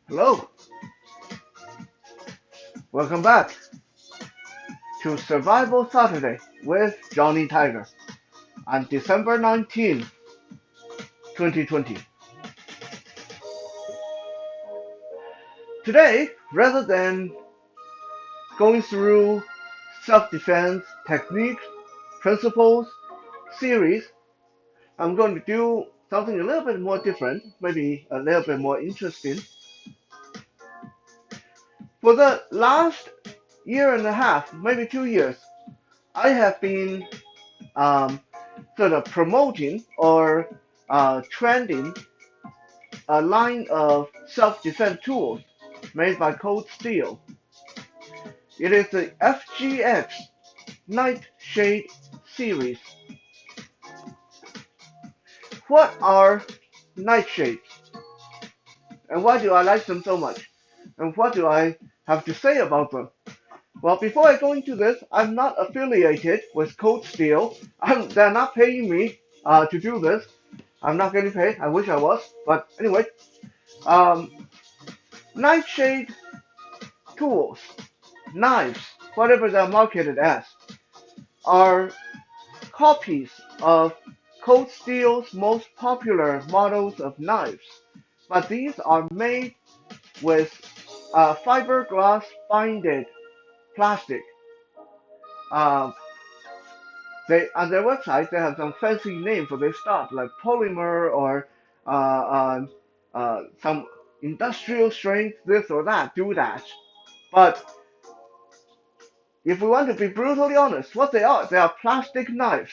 Hello, welcome back to Survival Saturday with Johnny Tiger on December 19th, 2020. Today, rather than going through self-defense techniques, principles, series, I'm going to do something a little bit more different, maybe a little bit more interesting. For the last year and a half, maybe 2 years, I have been um, sort of promoting or trending a line of self-defense tools made by Cold Steel. It is the FGX Nightshade series. What are nightshades and why do I like them so much? And what do I have to say about them? Well, before I go into this, I'm not affiliated with Cold Steel. They're not paying me to do this. I'm not getting paid. I wish I was. But anyway, um, nightshade tools, knives, whatever they're marketed as, are copies of Cold Steel's most popular models of knives, but these are made with fiberglass binded plastic. Uh, they on their website they have some fancy name for their stuff like polymer or some industrial strength this or that do that. But if we want to be brutally honest, what they are plastic knives.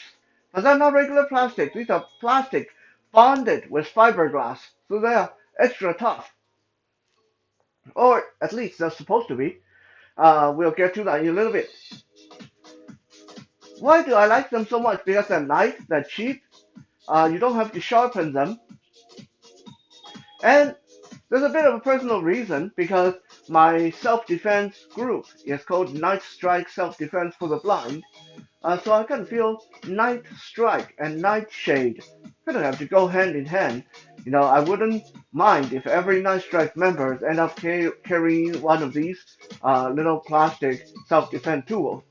But they're not regular plastic. These are plastic bonded with fiberglass. So they are extra tough. Or at least they're supposed to be. We'll get to that in a little bit. Why do I like them so much? Because they're light, they're cheap, you don't have to sharpen them. And there's a bit of a personal reason because my self-defense group is called Night Strike Self-Defense for the Blind. So I can feel Night Strike and Nightshade kind of have to go hand in hand. You know, I wouldn't mind if every Night Strike members end up carrying one of these little plastic self-defense tools.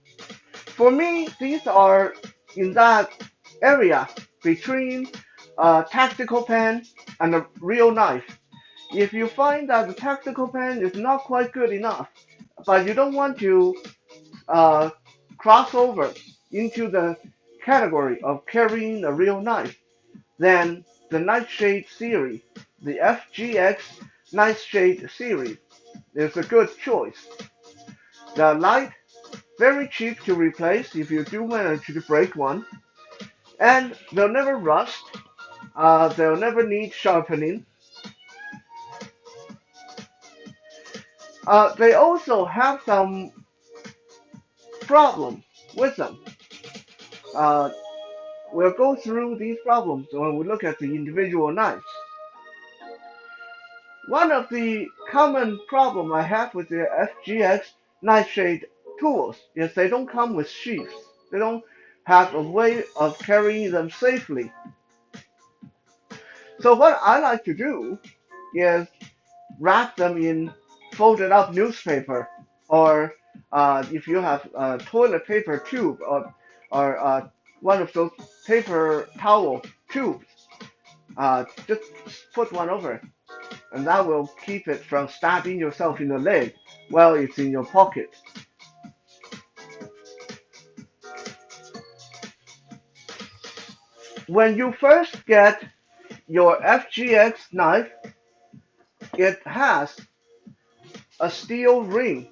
For me, these are in that area between a tactical pen and a real knife. If you find that the tactical pen is not quite good enough, but you don't want to uh, cross over into the category of carrying a real knife, then the Nightshade series, the FGX Nightshade series, is a good choice. They're light, very cheap to replace if you do manage to break one, and they'll never rust, they'll never need sharpening. They also have some problems with them. Uh, we'll go through these problems when we look at the individual knives. One of the common problem I have with the FGX Nightshade tools is they don't come with sheaths. They don't have a way of carrying them safely. So what I like to do is wrap them in folded up newspaper or if you have a toilet paper tube or one of those paper towel tubes, just put one over it, and that will keep it from stabbing yourself in the leg while it's in your pocket. When you first get your FGX knife, it has a steel ring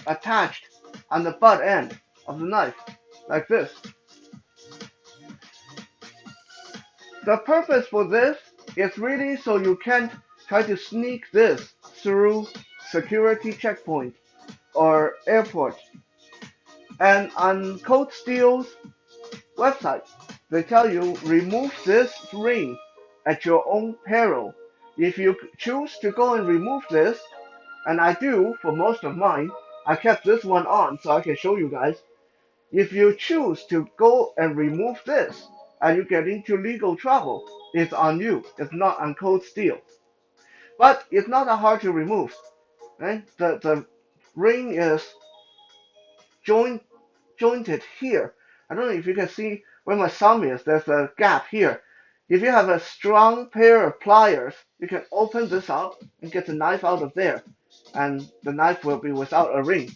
attached on the butt end of the knife, like this. The purpose for this is really so you can't try to sneak this through security checkpoint or airport. And on Cold Steel's website, they tell you remove this ring at your own peril. If you choose to go and remove this, and I do for most of mine, I kept this one on so I can show you guys. If you choose to go and remove this and you get into legal trouble, it's on you. It's not on Cold Steel. but it's not that hard to remove. Right? The ring is joint jointed here. I don't know if you can see where my thumb is. There's a gap here. If you have a strong pair of pliers, you can open this up and get the knife out of there, and the knife will be without a ring.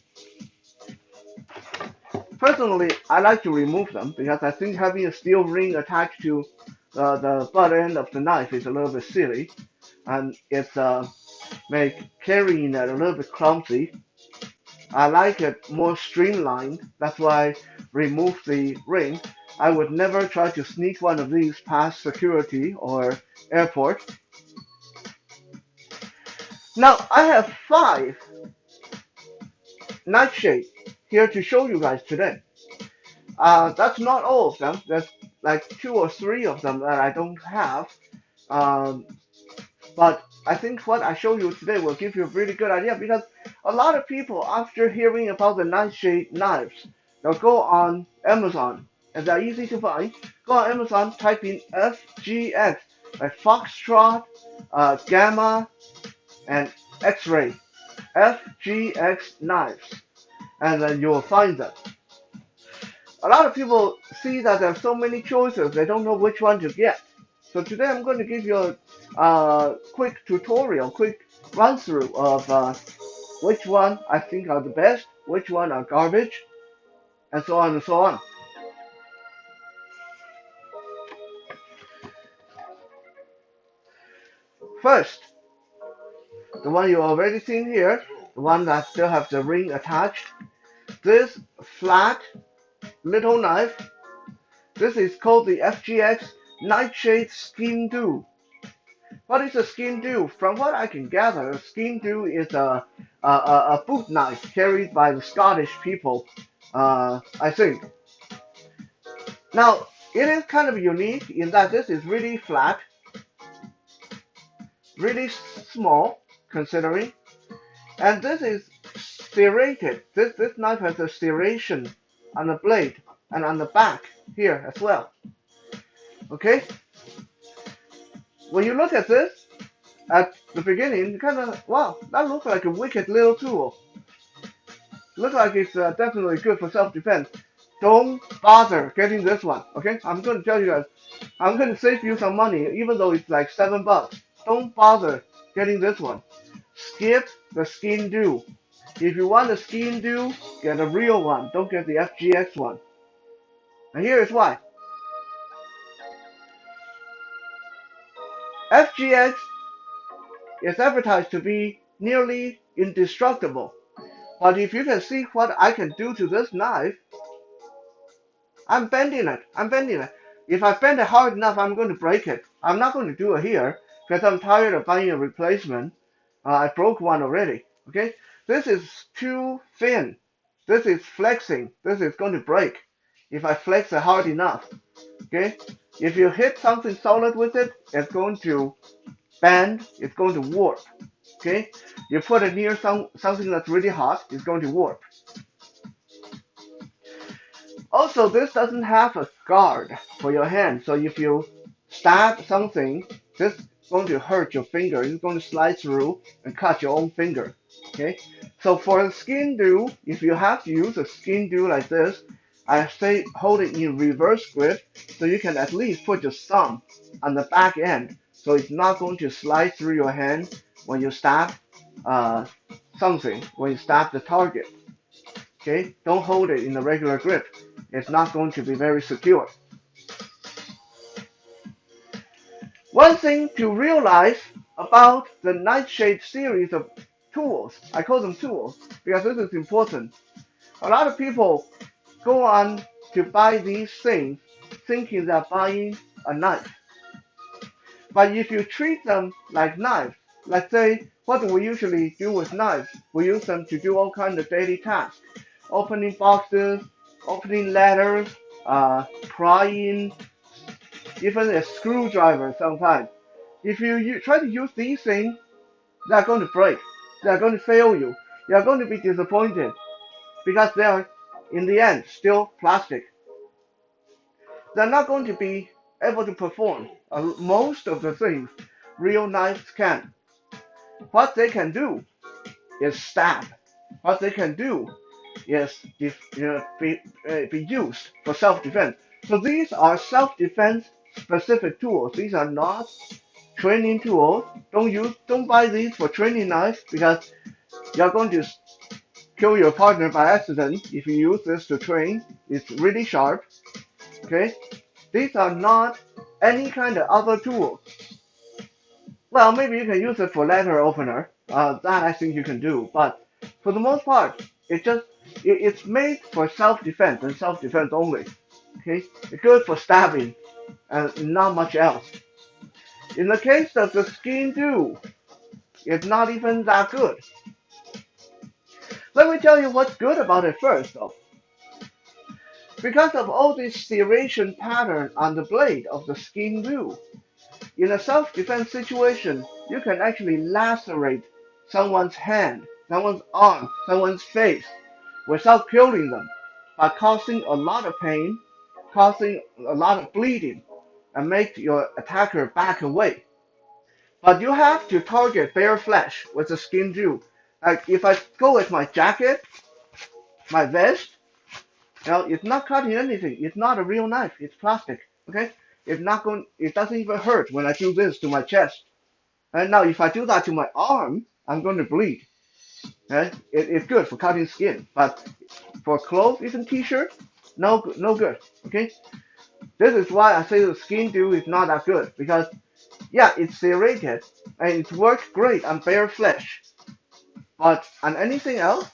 Personally, I like to remove them because I think having a steel ring attached to the butt end of the knife is a little bit silly, and it's make carrying it a little bit clumsy. I like it more streamlined. That's why I remove the ring. I would never try to sneak one of these past security or airport. Now I have 5 nightshades here to show you guys today. That's not all of them. There's like 2 or 3 of them that I don't have. Um, but I think what I show you today will give you a really good idea because a lot of people, after hearing about the nightshade knives, they'll go on Amazon and they're easy to find. Go on Amazon, type in FGX, like Foxtrot, Gamma, and X-ray, FGX knives, and then you'll find them. A lot of people see that there are so many choices, they don't know which one to get. So today I'm going to give you a quick tutorial, quick run through of which one I think are the best, which one are garbage, and so on and so on. First, the one you already seen here, the one that still have the ring attached. This flat little knife, this is called the FGX Nightshade Skin Do. What is a skin do? From what I can gather, a skin do is a boot knife carried by the Scottish people, I think. Now, it is kind of unique in that this is really flat, really small, considering, and this is serrated. This knife has a serration on the blade and on the back here as well. Okay? When you look at this, at the beginning, you kind of, wow, that looks like a wicked little tool. Looks like it's definitely good for self-defense. Don't bother getting this one, okay? I'm going to tell you guys, I'm going to save you some money, even though it's like $7. Don't bother getting this one. Skip the skin do. If you want a skin do, get a real one. Don't get the FGX one. And here is why. FGX is advertised to be nearly indestructible. But if you can see what I can do to this knife, I'm bending it. I'm bending it. If I bend it hard enough, I'm going to break it. I'm not going to do it here because I'm tired of buying a replacement. I broke one already. Okay? This is too thin. This is flexing. This is going to break if I flex it hard enough. Okay? If you hit something solid with it, it's going to bend. It's going to warp. Okay? You put it near something that's really hot, it's going to warp. Also, this doesn't have a guard for your hand, so if you stab something, this is going to hurt your finger. It's going to slide through and cut your own finger. Okay? So for a skin do, if you have to use a skin do like this, I say hold it in reverse grip so you can at least put your thumb on the back end so it's not going to slide through your hand when you stab something, when you stab the target. Okay? Don't hold it in the regular grip. It's not going to be very secure. One thing to realize about the Nightshade series of tools, I call them tools because this is important. A lot of people go on to buy these things thinking they're buying a knife. But if you treat them like knives, let's say, what do we usually do with knives? We use them to do all kinds of daily tasks. Opening boxes, opening letters, prying, even a screwdriver sometimes. If you try to use these things, they're going to break. They're going to fail you. You're going to be disappointed because they are, in the end, still plastic. They're not going to be able to perform most of the things real knives can. What they can do is stab. What they can do is be used for self-defense. So these are self-defense specific tools. These are not training tools. Don't buy these for training knives because you're going to kill your partner by accident if you use this to train. It's really sharp. Okay, these are not any kind of other tool. Well, maybe you can use it for letter opener. That I think you can do, but for the most part, it's made for self-defense and self-defense only. Okay, it's good for stabbing and not much else. In the case of the skin do, it's not even that good. Let me tell you what's good about it first, though. Because of all this serration pattern on the blade of the skin do, in a self-defense situation, you can actually lacerate someone's hand, someone's arm, someone's face without killing them by causing a lot of pain, causing a lot of bleeding, and make your attacker back away. But you have to target bare flesh with the skin do. Like if I go with my jacket, my vest, it's not cutting anything. It's not a real knife. It's plastic. Okay? It's not going. It doesn't even hurt when I do this to my chest. And now if I do that to my arm, I'm going to bleed. Okay? It's good for cutting skin, but for clothes, even t-shirt, no good. Okay? This is why I say the skin do is not that good because yeah, it's serrated and it works great on bare flesh, but on anything else,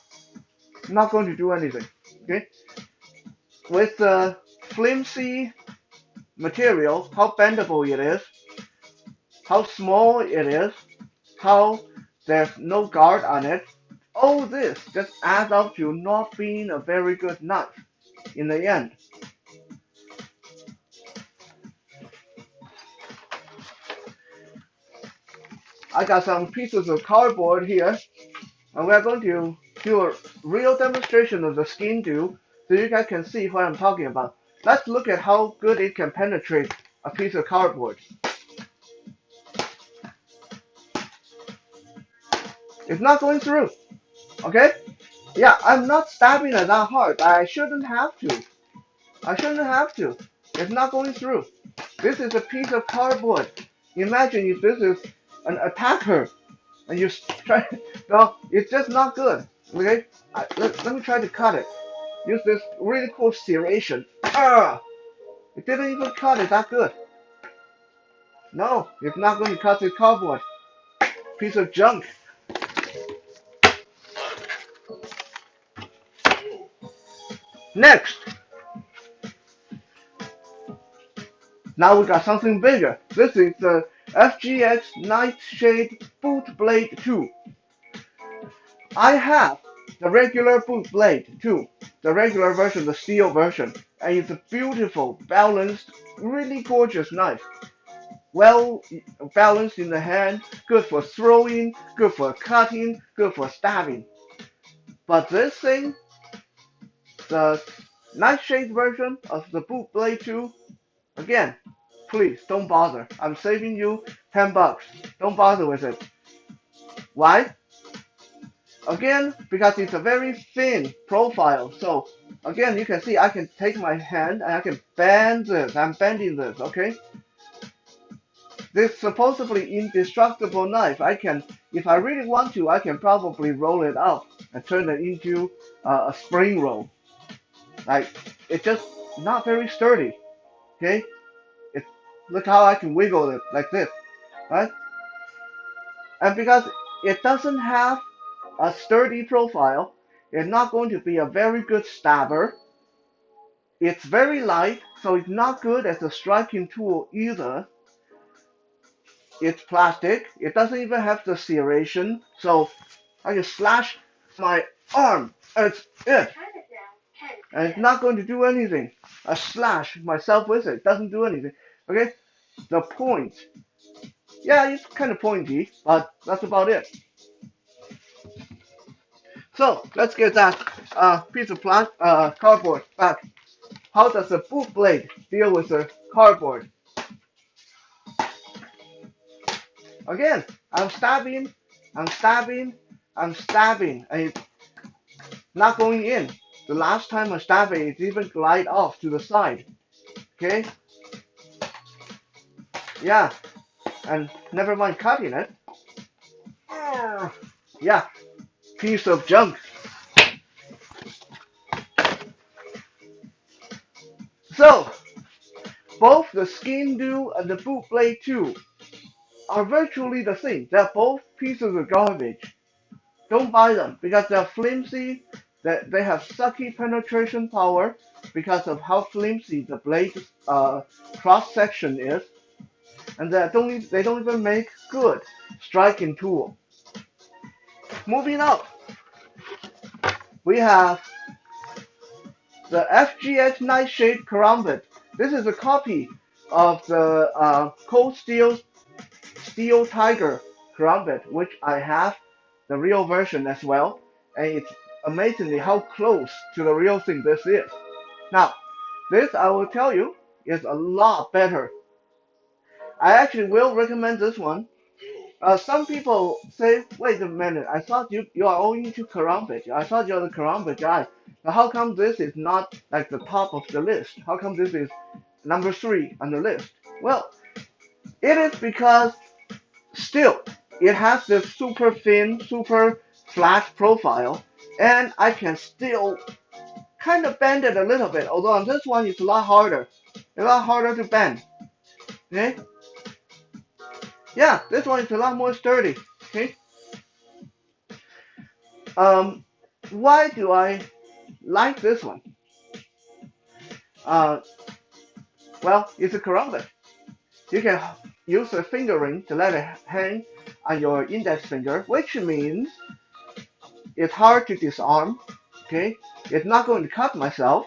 not going to do anything. Okay? With the flimsy material, how bendable it is, how small it is, how there's no guard on it, all this just adds up to not being a very good knife in the end. I got some pieces of cardboard here, and we're going to do a real demonstration of the skin do so you guys can see what I'm talking about. Let's look at how good it can penetrate a piece of cardboard. It's not going through, okay? Yeah, I'm not stabbing it that hard. I shouldn't have to. I shouldn't have to. It's not going through. This is a piece of cardboard. Imagine if this is an attacker and you try. No, it's just not good. Okay, let me try to cut it. Use this really cool serration. It didn't even cut it that good. No, it's not going to cut this cardboard. Piece of junk. Next. Now we got something bigger. This is the FGX Nightshade Boot Blade 2. I have the regular boot blade too, the regular version, the steel version, and it's a beautiful, balanced, really gorgeous knife. Well balanced in the hand, good for throwing, good for cutting, good for stabbing. But this thing, the Nightshade version of the boot blade 2, again, please don't bother. I'm saving you 10 bucks. Don't bother with it. Why? Again, because it's a very thin profile. So again, you can see I can take my hand and I can bend this. I'm bending this, okay? This supposedly indestructible knife, I can, if I really want to, I can probably roll it up and turn it into a spring roll. Like, it's just not very sturdy, okay? It, look how I can wiggle it like this, right? And because it doesn't have a sturdy profile, it's not going to be a very good stabber. It's very light, so it's not good as a striking tool either. It's plastic. It doesn't even have the serration, so I can slash my arm. That's it. And it's not going to do anything. I slash myself with it. It doesn't do anything. Okay? The point. Yeah, it's kind of pointy, but that's about it. So let's get that piece of cardboard back. How does the boot blade deal with the cardboard? Again, I'm stabbing I'm stabbing, and it's not going in. The last time I stab it, it even glide off to the side. Okay? Yeah, and never mind cutting it. Yeah, piece of junk. So, both the Skin Dew and the Boot Blade 2 are virtually the same. They're both pieces of garbage. Don't buy them because they're flimsy. They have sucky penetration power because of how flimsy the blade cross section is, and they don't even make good striking tool. Moving up, we have the FGX Nightshade Karambit. This is a copy of the Cold Steel Tiger Karambit, which I have the real version as well, and it's amazingly how close to the real thing this is. Now, this I will tell you is a lot better. I actually will recommend this one. Some people say, wait a minute, I thought you are all into karambit. I thought you're the karambit guy. Now, how come this is not like the top of the list? How come this is number 3 on the list? Well, it is because still it has this super thin, super flat profile, and I can still kind of bend it a little bit. Although on this one it's a lot harder to bend. Okay? Yeah, this one is a lot more sturdy. Okay? Um, why do I like this one? Uh, well, it's a karambit. You can use a finger ring to let it hang on your index finger, which means it's hard to disarm. Okay, it's not going to cut myself.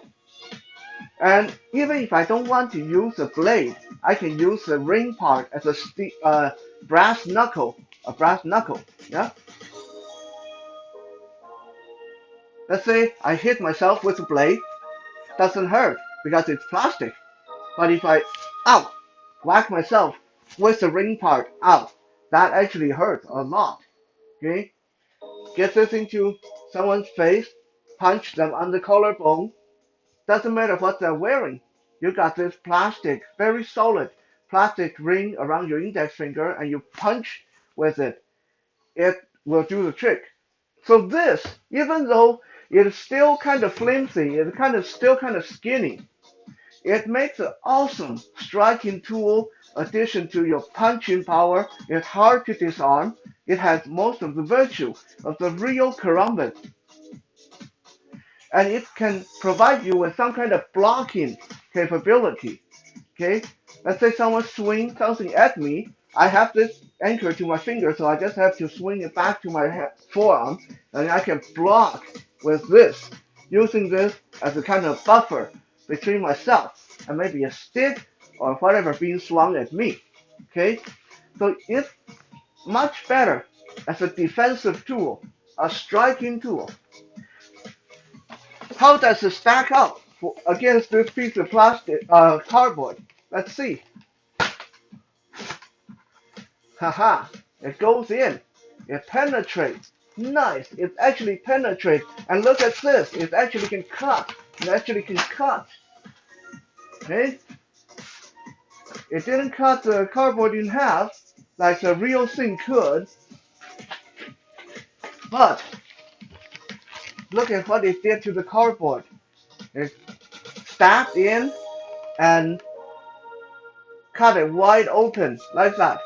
And even if I don't want to use a blade, I can use the ring part as a brass knuckle. A brass knuckle. Yeah. Let's say I hit myself with a blade, doesn't hurt because it's plastic. But if I, ow, whack myself with the ring part, ow, that actually hurts a lot. Okay? Get this into someone's face, punch them on the collarbone. Doesn't matter what they're wearing. You got this plastic, very solid plastic ring around your index finger, and you punch with it. It will do the trick. So this, even though it is still kind of flimsy, it's still kind of skinny, it makes an awesome striking tool addition to your punching power. It's hard to disarm. It has most of the virtue of the real karambit. And it can provide you with some kind of blocking capability. Okay? Let's say someone swings something at me. I have this anchor to my finger, so I just have to swing it back to my forearm, and I can block with this, using this as a kind of buffer between myself and maybe a stick or whatever being swung at me. Okay? So it's much better as a defensive tool, a striking tool. How does it stack up against this piece of plastic cardboard? Let's see. Haha, it goes in. It penetrates. Nice. It actually penetrates. And look at this. It actually can cut. It actually can cut. Okay? It didn't cut the cardboard in half like the real thing could. But look at what it did to the cardboard. It stabbed in and cut it wide open like that.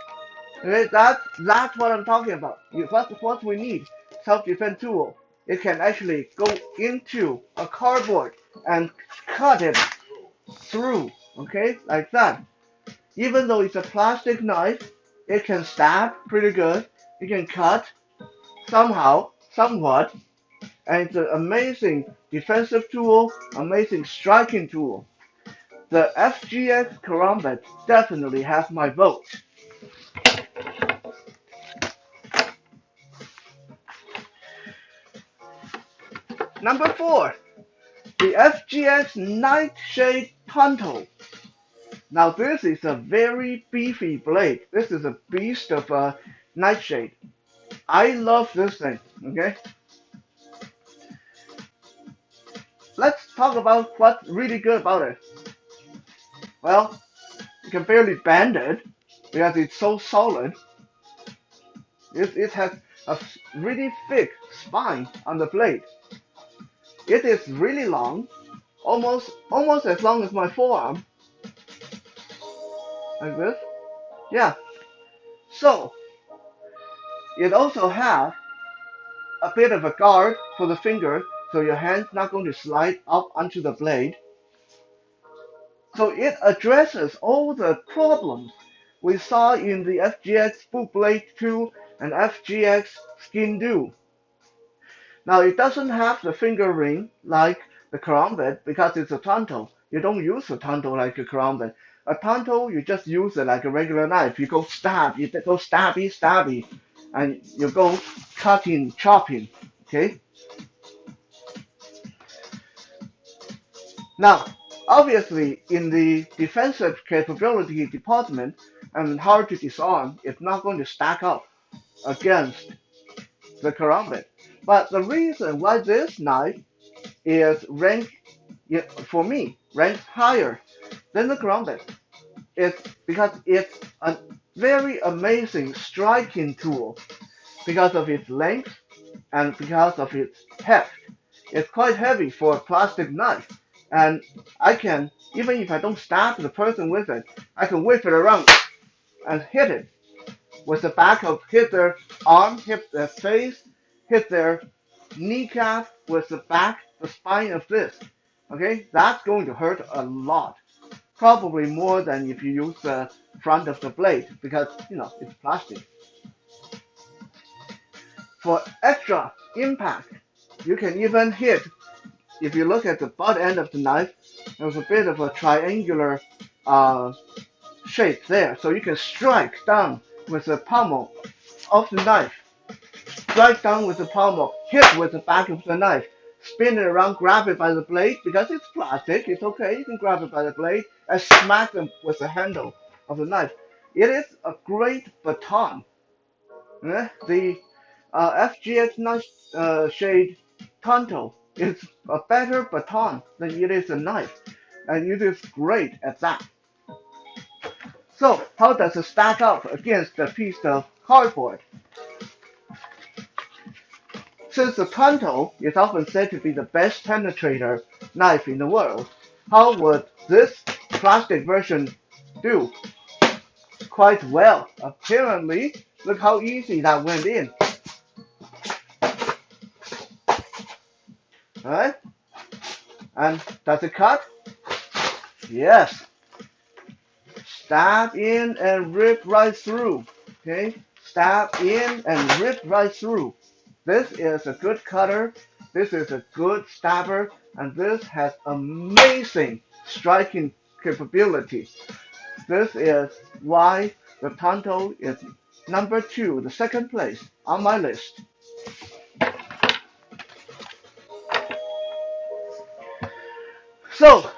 Okay, that's what I'm talking about. That's what we need. Self-defense tool. It can actually go into a cardboard and cut it through. Okay, like that. Even though it's a plastic knife, it can stab pretty good. It can cut somehow, somewhat, and it's an amazing defensive tool, amazing striking tool. The FGX Karambit definitely has my vote. Number 4, the FGX Nightshade Tonto. Now this is a very beefy blade. This is a beast of a nightshade. I love this thing. Okay, let's talk about what's really good about it. Well, you can barely bend it because it's so solid. It has a really thick spine on the blade. It is really long, almost as long as my forearm, like this. Yeah. So it also has a bit of a guard for the finger, so your hand's not going to slide up onto the blade. So it addresses all the problems we saw in the FGX Boot Blade 2 and FGX Skin Do. Now it doesn't have the finger ring like the karambit because it's a tanto. You don't use a tanto like a karambit. A tanto, you just use it like a regular knife. You go stab, you go stabby, stabby, and you go cutting, chopping. Okay. Now, obviously, in the defensive capability department, and hard to disarm, it's not going to stack up against the karambit. But the reason why this knife is ranked, for me, ranked higher than the karambit is because it's a very amazing striking tool because of its length and because of its heft. It's quite heavy for a plastic knife, and I can, even if I don't stab the person with it, I can whip it around and hit it with the back of, hit their arm, hit their face, hit their kneecap with the back, the spine of this. Okay, that's going to hurt a lot. Probably more than if you use the front of the blade because, it's plastic. For extra impact, you can even hit, if you look at the butt end of the knife, there's a bit of a triangular uh, shape there. So you can strike down with the pommel of the knife. Strike down with the pommel, hit with the back of the knife, spin it around, grab it by the blade because it's plastic. It's okay. You can grab it by the blade and smack them with the handle of the knife. It is a great baton. The FGX nightshade Tonto is a better baton than it is a knife, and it is great at that. So, how does it stack up against a piece of cardboard? Since the Tonto is often said to be the best penetrator knife in the world, how would this plastic version do? Quite well. Apparently, look how easy that went in. Alright? And does it cut? Yes. Stab in and rip right through. Okay? Stab in and rip right through. This is a good cutter. This is a good stabber. And this has amazing striking capability. This is why the Tonto is number 2, the second place on my list. So,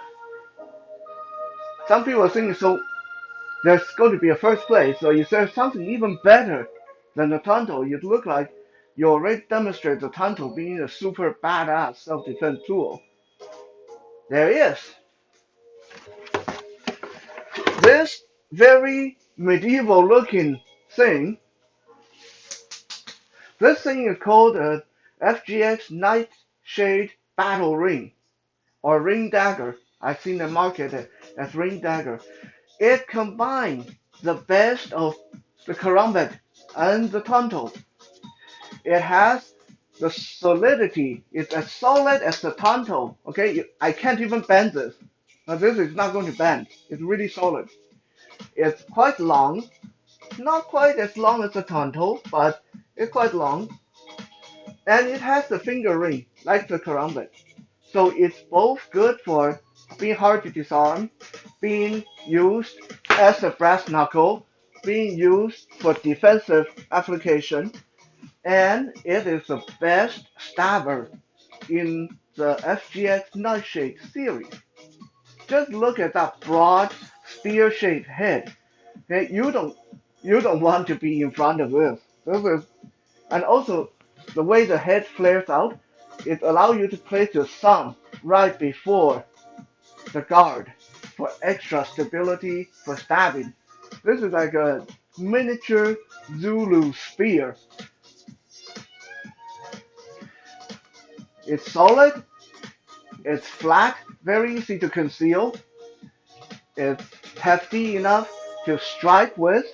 some people are thinking, so there's going to be a first place. So is there something even better than the Tonto? You'd look like you already demonstrated the Tonto being a super badass self-defense tool. There is. This very medieval looking thing, this thing is called a FGX Nightshade Battle Ring or Ring Dagger. I've seen them market it as Ring Dagger. It combines the best of the karambit and the Tonto. It has the solidity. It's as solid as the Tonto. Okay, I can't even bend this. Now this is not going to bend. It's really solid. It's quite long. Not quite as long as the Tonto, but it's quite long. And it has the finger ring, like the karambit. So it's both good for being hard to disarm, being used as a brass knuckle, being used for defensive application, and it is the best stabber in the FGX Nightshade series. Just look at that broad spear-shaped head. Okay, you don't want to be in front of this. This is And also, the way the head flares out, it allows you to place your thumb right before the guard for extra stability for stabbing. This is like a miniature Zulu spear. It's solid, it's flat, very easy to conceal, it's hefty enough to strike with.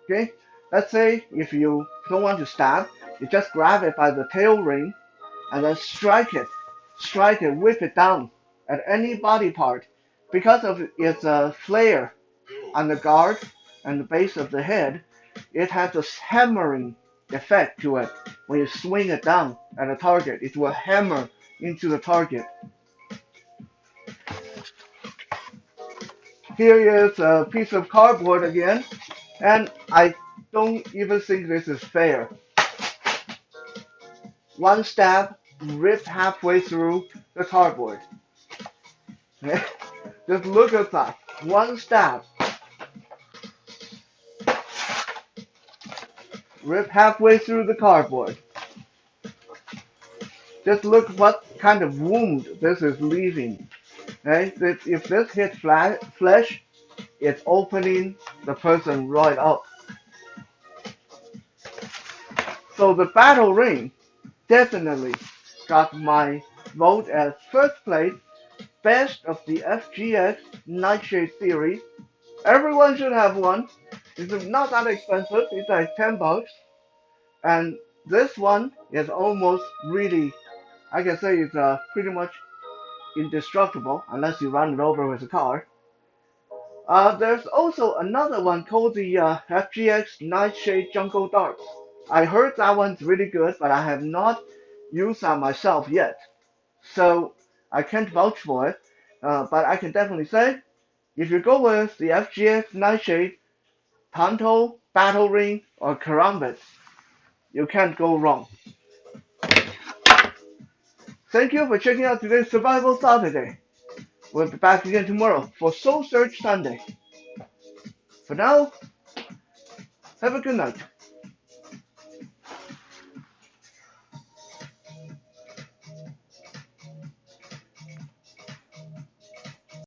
Okay, let's say if you don't want to stab, you just grab it by the tail ring and then strike it, whip it down at any body part. Because of its flare on the guard and the base of the head, it has a hammering effect to it. When you swing it down at a target, it will hammer into the target. Here is a piece of cardboard again, and I don't even think this is fair. One stab, ripped halfway through the cardboard. Just look at that. One stab, ripped halfway through the cardboard. Just look what kind of wound this is leaving. Okay? If this hits flesh, it's opening the person right up. So the battle ring definitely got my vote as first place, best of the FGX Nightshade series. Everyone should have one. It's not that expensive. It's like $10. And this one is almost really, I can say it's pretty much indestructible unless you run it over with a car. There's also another one called the FGX Nightshade Jungle Darts. I heard that one's really good, but I have not used that myself yet. So I can't vouch for it. But I can definitely say, if you go with the FGX Nightshade, Tanto, Battle Ring, or Karambit, you can't go wrong. Thank you for checking out today's Survival Saturday. We'll be back again tomorrow for Soul Search Sunday. For now, have a good night.